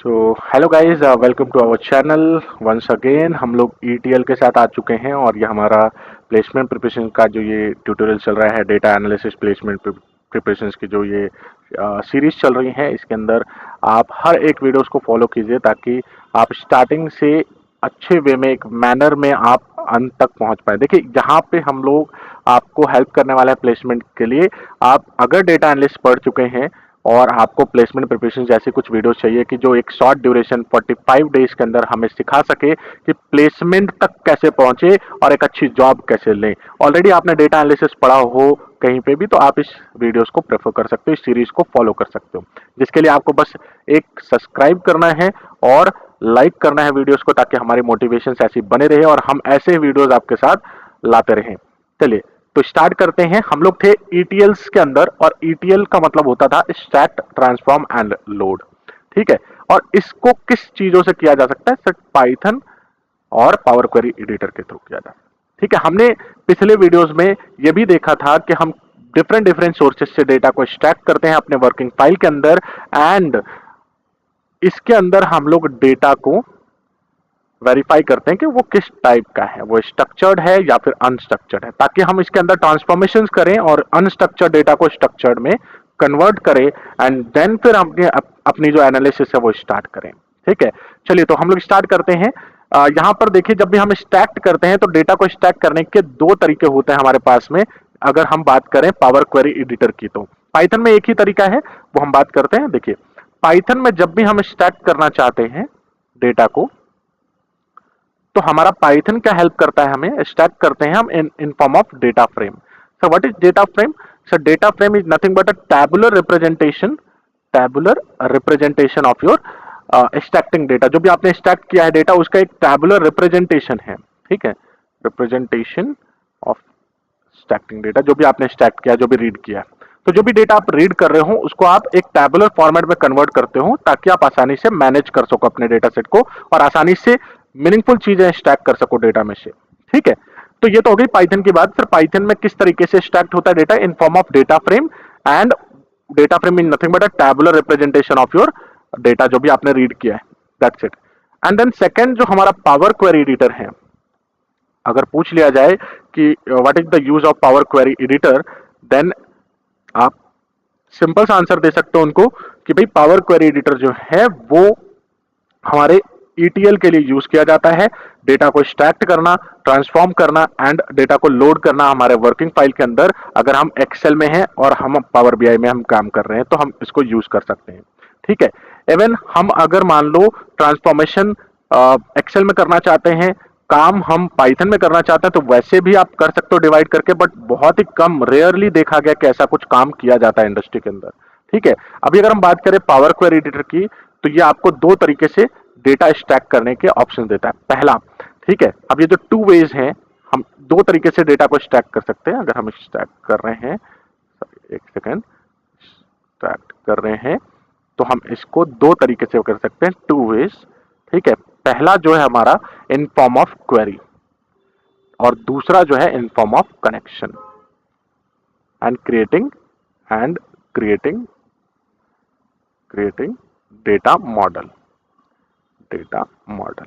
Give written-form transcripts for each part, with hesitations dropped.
So hello guys, welcome to our channel once again. हम लोग ETL के साथ आ चुके हैं और ये हमारा प्लेसमेंट प्रिपरेशन का जो ये ट्यूटोरियल चल रहा है, डेटा एनालिसिस प्लेसमेंट प्रिपरेशन की जो ये सीरीज चल रही है, इसके अंदर आप हर एक वीडियोस को फॉलो कीजिए ताकि आप स्टार्टिंग से अच्छे वे में, एक मैनर में आप अंत तक पहुंच पाए। देखिए, यहाँ पे हम लोग आपको हेल्प करने वाले हैं प्लेसमेंट के लिए। आप अगर डेटा एनालिस्ट पढ़ चुके हैं और आपको प्लेसमेंट प्रिपरेशन जैसे कुछ वीडियोस चाहिए कि जो एक शॉर्ट ड्यूरेशन 45 डेज के अंदर हमें सिखा सके कि प्लेसमेंट तक कैसे पहुंचे और एक अच्छी जॉब कैसे लें। ऑलरेडी आपने डेटा एनालिसिस पढ़ा हो कहीं पे भी, तो आप इस वीडियोस को प्रेफर कर सकते हो, इस सीरीज को फॉलो कर सकते हो, जिसके लिए आपको बस एक सब्सक्राइब करना है और लाइक करना है वीडियोस को, ताकि हमारी मोटिवेशन ऐसी बने रहे और हम ऐसे वीडियोस आपके साथ लाते रहें। चलिए तो स्टार्ट करते हैं। हम लोग थे ईटीएल्स के अंदर, और ईटीएल का मतलब होता था स्टैक, ट्रांसफॉर्म एंड लोड। ठीक है, और इसको किस चीजों से किया जा सकता है? सर, पाइथन और पावर क्वेरी एडिटर के थ्रू किया जा सकता है। ठीक है, हमने पिछले वीडियोस में यह भी देखा था कि हम डिफरेंट डिफरेंट सोर्सेज से डेटा को स्टैक करते हैं अपने वर्किंग फाइल के अंदर, एंड इसके अंदर हम लोग डेटा को वेरीफाई करते हैं कि वो किस टाइप का है, वो स्ट्रक्चर्ड है या फिर अनस्ट्रक्चर्ड है, ताकि हम इसके अंदर ट्रांसफॉर्मेशंस करें और अनस्ट्रक्चर्ड डेटा को स्ट्रक्चर्ड में कन्वर्ट करें, एंड देन फिर हम अपनी जो एनालिसिस है वो स्टार्ट करें। ठीक है, चलिए तो हम लोग स्टार्ट करते हैं। यहाँ पर देखिए, जब भी हम स्टैक करते हैं तो डेटा को स्टैक करने के दो तरीके होते हैं हमारे पास में। अगर हम बात करें पावर क्वेरी एडिटर की, तो पाइथन में एक ही तरीका है, वो हम बात करते हैं। देखिए, पाइथन में जब भी हम स्टैक करना चाहते हैं डेटा को, तो हमारा पाइथन क्या हेल्प करता है? हमें स्टैक करते हैं हम इन form of data frame. So what is data frame? So data frame is nothing but a tabular representation of your stacking data. जो भी आपने स्टैक किया है डेटा, उसका एक टैबुलर रिप्रेजेंटेशन है। ठीक है, रिप्रेजेंटेशन ऑफ स्टैकिंग डेटा, जो भी आपने स्टैक किया, जो भी रीड किया। तो जो भी डेटा आप रीड कर रहे हो उसको आप एक टैबुलर फॉर्मेट में कन्वर्ट करते हो, ताकि आप आसानी से मैनेज कर सको अपने डेटा सेट को और आसानी से मीनिंगफुल चीजें स्टैक कर सको डेटा में से। ठीक है, तो ये तो हो गई पाइथन की बात। फिर पाइथन में किस तरीके से स्टैक्ड होता है data? In form of data frame, and data frame in nothing but a tabular representation of your data, जो भी आपने रीड किया है, that's it. And then second जो हमारा पावर क्वेरी एडिटर है, अगर पूछ लिया जाए कि what is the use of power query editor, then आप सिंपल सा आंसर दे सकते हो उनको कि भाई पावर क्वेरी एडिटर जो है वो हमारे ईटीएल के लिए यूज किया जाता है, डेटा को स्टैक करना, ट्रांसफॉर्म करना एंड डेटा को लोड करना हमारे वर्किंग फाइल के अंदर। अगर हम एक्सेल में हैं और हम पावर बीआई में हम काम कर रहे हैं तो हम इसको यूज कर सकते हैं। ठीक है, इवन हम अगर मान लो ट्रांसफॉर्मेशन एक्सेल में करना चाहते हैं, काम हम पाइथन में करना चाहते हैं, तो वैसे भी आप कर सकते हो डिवाइड करके, बट बहुत ही कम, रेयरली देखा गया कि ऐसा कुछ काम किया जाता है इंडस्ट्री के अंदर। ठीक है, अभी अगर हम बात करें पावर क्वेरी एडिटर की, तो ये आपको दो तरीके से डेटा स्टैक करने के ऑप्शन देता है। पहला, ठीक है, अब ये जो टू वेज हैं, हम दो तरीके से डेटा को स्टैक कर सकते हैं। अगर हम स्टैक कर रहे हैं, एक सेकेंड, स्टैक कर रहे हैं तो हम इसको दो तरीके से कर सकते हैं, टू वेज। ठीक है, पहला जो है हमारा इन फॉर्म ऑफ क्वेरी, और दूसरा जो है इन form of connection and and creating creating data model. Data model,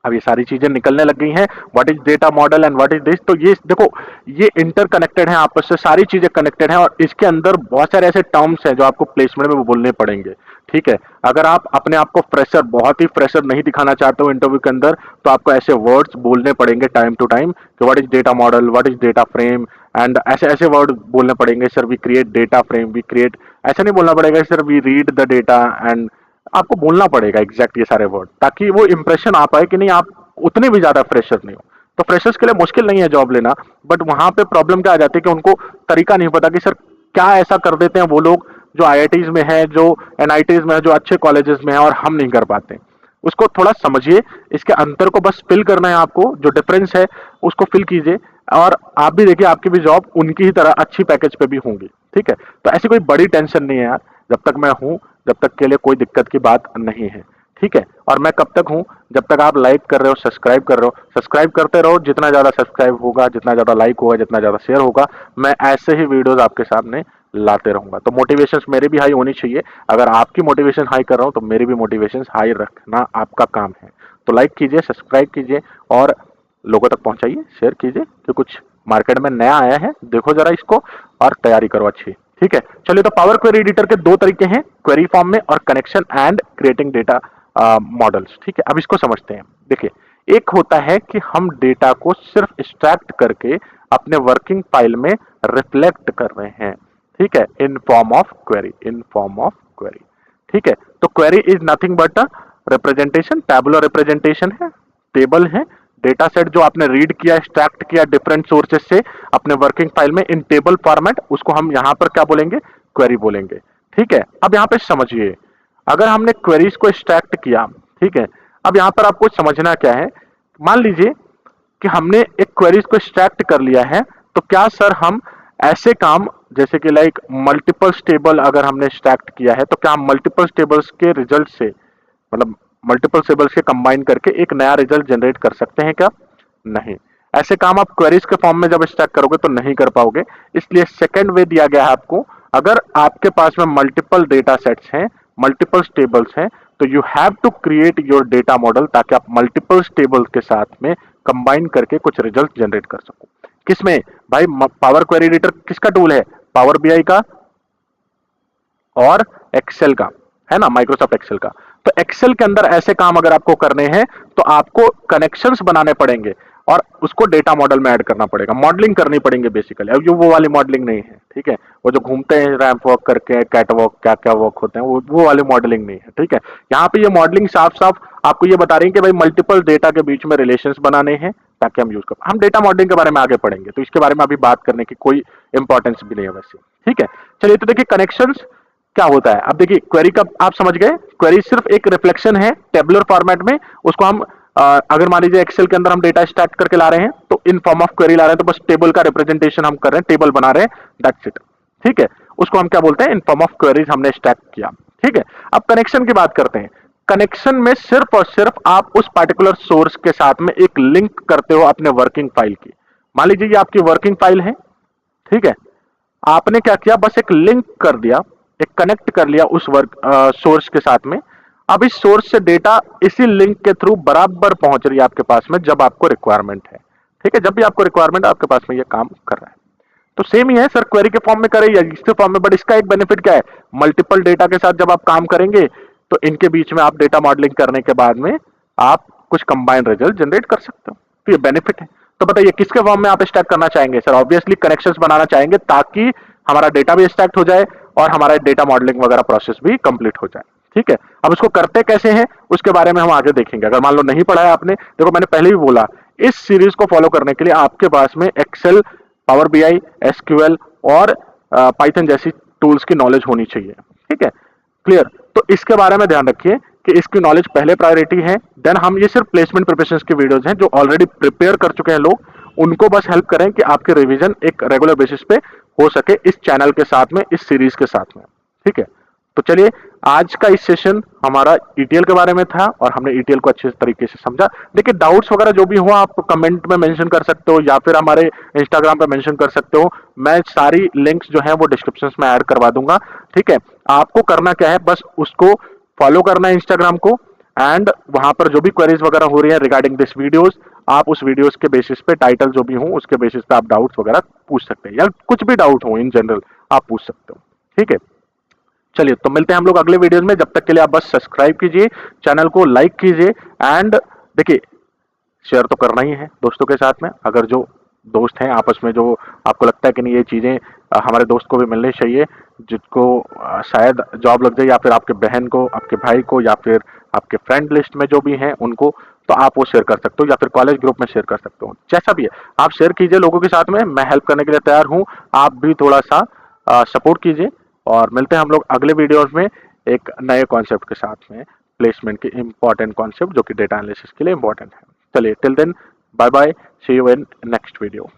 अब ये सारी चीजें निकलने लग गई हैं, what is data model and what is this. तो ये देखो, ये इंटरकनेक्टेड है आपस से, सारी चीजें कनेक्टेड हैं, और इसके अंदर बहुत सारे ऐसे टर्म्स हैं जो आपको प्लेसमेंट में बोलने पड़ेंगे। ठीक है, अगर आप अपने आप को फ्रेशर, बहुत ही फ्रेशर नहीं दिखाना चाहते हो इंटरव्यू के अंदर, तो आपको ऐसे वर्ड्स बोलने पड़ेंगे टाइम टू टाइम कि what is data model, what is data frame, and ऐसे ऐसे वर्ड बोलने पड़ेंगे। Sir we create data frame, we create, ऐसा नहीं बोलना पड़ेगा sir we read the data, and आपको बोलना पड़ेगा एग्जैक्ट ये सारे वर्ड, ताकि वो इंप्रेशन आ पाए कि नहीं आप उतने भी ज्यादा फ्रेशर नहीं हो। तो फ्रेशर्स के लिए मुश्किल नहीं है जॉब लेना, बट वहां पे प्रॉब्लम क्या आ जाती है कि उनको तरीका नहीं पता कि सर क्या ऐसा कर देते हैं वो लोग जो आईआईटीज में है, जो एनआईटीज में है, जो अच्छे कॉलेजेस में है, और हम नहीं कर पाते। उसको थोड़ा समझिए, इसके अंतर को बस फिल करना है आपको, जो डिफरेंस है उसको फिल कीजिए, और आप भी देखिए आपकी भी जॉब उनकी ही तरह अच्छी पैकेज पे भी होंगी। ठीक है, तो ऐसी कोई बड़ी टेंशन नहीं है यार, जब तक मैं हूं, जब तक के लिए कोई दिक्कत की बात नहीं है। ठीक है, और मैं कब तक हूं? जब तक आप लाइक कर रहे हो, सब्सक्राइब कर रहे हो, सब्सक्राइब करते रहो। जितना ज्यादा सब्सक्राइब होगा, जितना ज्यादा लाइक होगा, जितना ज्यादा शेयर होगा, मैं ऐसे ही वीडियोस आपके सामने लाते रहूंगा। तो मोटिवेशन मेरी भी हाई होनी चाहिए। अगर आपकी मोटिवेशन हाई कर रहा हूं तो मेरी भी मोटिवेशन हाई रखना आपका काम है। तो लाइक कीजिए, सब्सक्राइब कीजिए और लोगों तक पहुंचाइए, शेयर कीजिए कि कुछ मार्केट में नया आया है, देखो जरा इसको और तैयारी करो अच्छी। ठीक है, चलिए। तो पावर क्वेरी एडिटर के दो तरीके हैं, क्वेरी फॉर्म में और connection and creating data models. ठीक है, अब इसको समझते हैं। देखिए, एक होता है कि हम डेटा को सिर्फ एक्सट्रैक्ट करके अपने वर्किंग फाइल में रिफ्लेक्ट कर रहे हैं। ठीक है, इन form of query, in form of query. ठीक है, तो query is nothing but a representation, tabular representation है, टेबल है, डेटा सेट जो आपने रीड किया, एक्सट्रैक्ट किया डिफरेंट सोर्सेज से अपने वर्किंग फाइल में इन टेबल फॉर्मेट, उसको हम यहां पर क्या बोलेंगे, क्वेरी बोलेंगे। ठीक है, अब यहां पे समझिए, अगर हमने क्वेरीज को एक्सट्रैक्ट किया, ठीक है, अब यहां पर आपको समझना क्या है, मान लीजिए कि हमने एक क्वेरीज को एक्सट्रैक्ट कर लिया है, तो क्या सर हम ऐसे काम जैसे कि लाइक मल्टीपल टेबल अगर हमने एक्सट्रैक्ट किया है तो क्या हम मल्टीपल टेबल्स के रिजल्ट से, मतलब मल्टीपल टेबल्स के कंबाइन करके एक नया रिजल्ट जनरेट कर सकते हैं क्या? नहीं। ऐसे काम आप क्वेरीज के फॉर्म में जब एक्सट्रैक्ट करोगे तो नहीं कर पाओगे। इसलिए सेकंड वे दिया गया है आपको, अगर आपके पास में मल्टीपल डेटा सेट्स हैं, मल्टीपल टेबल्स हैं, तो you have to create your data model ताकि आप मल्टीपल टेबल के साथ में कंबाइन करके कुछ रिजल्ट जनरेट कर सको। किसमें भाई? पावर क्वेरी एडिटर किसका टूल है? पावर बीआई का और एक्सेल का, है ना, माइक्रोसॉफ्ट एक्सेल का। तो एक्सेल के अंदर ऐसे काम अगर आपको करने हैं तो आपको कनेक्शंस बनाने पड़ेंगे और उसको डेटा मॉडल में ऐड करना पड़ेगा, मॉडलिंग करनी पड़ेंगे बेसिकली। अब ये वो वाली मॉडलिंग नहीं है, ठीक है, वो जो घूमते हैं रैंप वॉक करके, कैट वॉक, क्या क्या वॉक होते हैं, वो वाली मॉडलिंग नहीं है। ठीक है, यहाँ पे ये मॉडलिंग साफ साफ आपको ये बता रही है कि भाई मल्टीपल डेटा के बीच में रिलेशंस बनाने हैं ताकि हम यूज कर, हम डेटा मॉडलिंग के बारे में आगे पढ़ेंगे तो इसके बारे में अभी बात करने की कोई इंपॉर्टेंस भी नहीं है वैसे। ठीक है, चलिए। तो देखिए कनेक्शंस क्या होता है, अब देखिए क्वेरी का आप समझ गए, क्वेरी सिर्फ एक रिफ्लेक्शन है टेबुलर फॉर्मेट में, उसको हम अगर मान लीजिए एक्सेल के अंदर हम डेटा एक्सट्रैक्ट करके ला रहे हैं तो इन फॉर्म ऑफ क्वेरी ला रहे हैं, तो बस टेबल का रिप्रेजेंटेशन हम कर रहे हैं, टेबल बना रहे हैं, दैट्स इट। ठीक है, उसको हम क्या बोलते हैं, इन फॉर्म ऑफ क्वेरीज हमने एक्सट्रैक्ट किया। ठीक है, अब कनेक्शन की बात करते हैं। कनेक्शन में सिर्फ और सिर्फ आप उस पर्टिकुलर सोर्स के साथ में एक लिंक करते हो अपने वर्किंग फाइल की। मान लीजिए ये आपकी वर्किंग फाइल है, ठीक है, आपने क्या किया, बस एक लिंक कर दिया, एक कनेक्ट कर लिया उस वर्क सोर्स के साथ में। अब इस सोर्स से डेटा इसी लिंक के थ्रू बराबर पहुंच रही है आपके पास में जब आपको रिक्वायरमेंट है। ठीक है, जब भी आपको रिक्वायरमेंट है आपके पास में ये काम कर रहा है। तो सेम ही है सर, क्वेरी के फॉर्म में करे या इसके फॉर्म में, बट इसका एक बेनिफिट क्या है, मल्टीपल डेटा के साथ जब आप काम करेंगे तो इनके बीच में आप डेटा मॉडलिंग करने के बाद में आप कुछ कंबाइंड रिजल्ट जनरेट कर सकते हो। तो ये बेनिफिट है। तो बताइए किसके फॉर्म में आप स्टैक करना चाहेंगे? सर ऑब्वियसली कनेक्शंस बनाना चाहेंगे ताकि हमारा डेटा भी स्टैक्ट हो जाए और हमारा डेटा मॉडलिंग वगैरह प्रोसेस भी कंप्लीट हो जाए। ठीक है, अब इसको करते कैसे हैं उसके बारे में हम आगे देखेंगे। अगर मान लो नहीं पढ़ा है आपने, देखो मैंने पहले भी बोला, इस सीरीज को फॉलो करने के लिए आपके पास में एक्सेल, पावर बीआई, एसक्यूएल और पाइथन जैसी टूल्स की नॉलेज होनी चाहिए। ठीक है, क्लियर? तो इसके बारे में ध्यान रखिए कि इसकी नॉलेज पहले प्रायोरिटी है। देन हम ये सिर्फ प्लेसमेंट प्रिपरेशन की वीडियोस हैं जो ऑलरेडी प्रिपेयर कर चुके हैं लोग, उनको बस हेल्प करें कि आपके रिवीजन एक रेगुलर बेसिस पे हो सके इस चैनल के साथ में, इस सीरीज के साथ में। ठीक है, तो चलिए, आज का इस सेशन हमारा ईटीएल के बारे में था और हमने ईटीएल को अच्छे तरीके से समझा। देखिए डाउट्स वगैरह जो भी हो आप कमेंट में मेंशन कर सकते हो या फिर हमारे इंस्टाग्राम पे मेंशन कर सकते हो, मैं सारी लिंक्स जो है वो डिस्क्रिप्शन में ऐड करवा दूंगा। ठीक है, आपको करना क्या है, बस उसको फॉलो करना है इंस्टाग्राम को, एंड वहां पर जो भी क्वेरीज वगैरह हो रही है रिगार्डिंग दिस वीडियोस, आप उस वीडियोस के बेसिस पे टाइटल जो भी हो उसके बेसिस पे आप डाउट्स वगैरह पूछ सकते हैं, या कुछ भी डाउट हो इन जनरल आप पूछ सकते हो। ठीक है, चलिए तो मिलते हैं हम लोग अगले वीडियोस में। जब तक के लिए आप बस सब्सक्राइब कीजिए, चैनल को लाइक कीजिए, एंड देखिए शेयर तो करना ही है दोस्तों के साथ में। अगर जो दोस्त हैं आपस में, जो आपको लगता है कि नहीं ये चीज़ें हमारे दोस्त को भी मिलनी चाहिए, जिसको शायद जॉब लग जाए, या फिर आपके बहन को, आपके भाई को, या फिर आपके फ्रेंड लिस्ट में जो भी हैं उनको, तो आप वो शेयर कर सकते हो, या फिर कॉलेज ग्रुप में शेयर कर सकते हो, जैसा भी है आप शेयर कीजिए लोगों के साथ में। मैं हेल्प करने के लिए तैयार हूँ, आप भी थोड़ा सा सपोर्ट कीजिए। और मिलते हैं हम लोग अगले वीडियोस में एक नए कॉन्सेप्ट के साथ में, प्लेसमेंट के इंपॉर्टेंट कॉन्सेप्ट जो कि डेटा एनालिसिस के लिए इंपॉर्टेंट है। चलिए, till then, bye bye, see you in next video.